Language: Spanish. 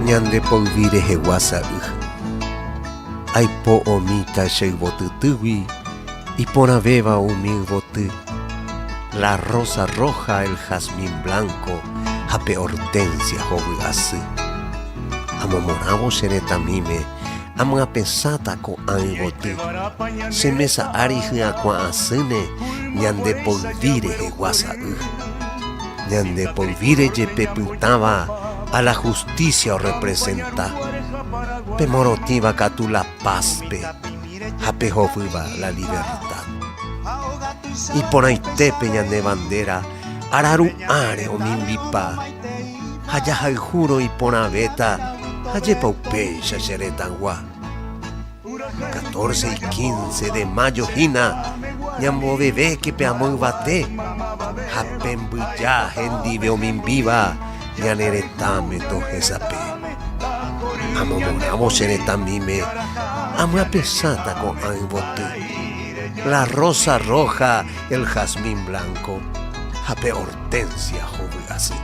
ñande polvire heguasa aipo omita sheibotutuwi y pona beba humilbotu la rosa roja, el jazmín blanco, jape hortensia joviasy. Amomoravo xeretamíme, amo apesata ko aiboty, se mesa arihy akua'asýne ñande polvire heguasa'y. Ñande polvire jepe pytãva a la justicia o representa, pemorotíva katu la pazpe, jape hovýva la libertad. Iporãitépe ñande bandera araru'ãre omimbipa, ha jahayhúro iporãvéta ha jepa upéicha cheretãgua. 14 y 15 de mayo hína ñambovevékepe amoyvate ha pembyja hendive omimbiva ñaneretãme tohesape. Amomoravo cheretamíme amyapesãta ko aiboty, la rosa roja, el jazmín blanco, jape hortensia joviasy.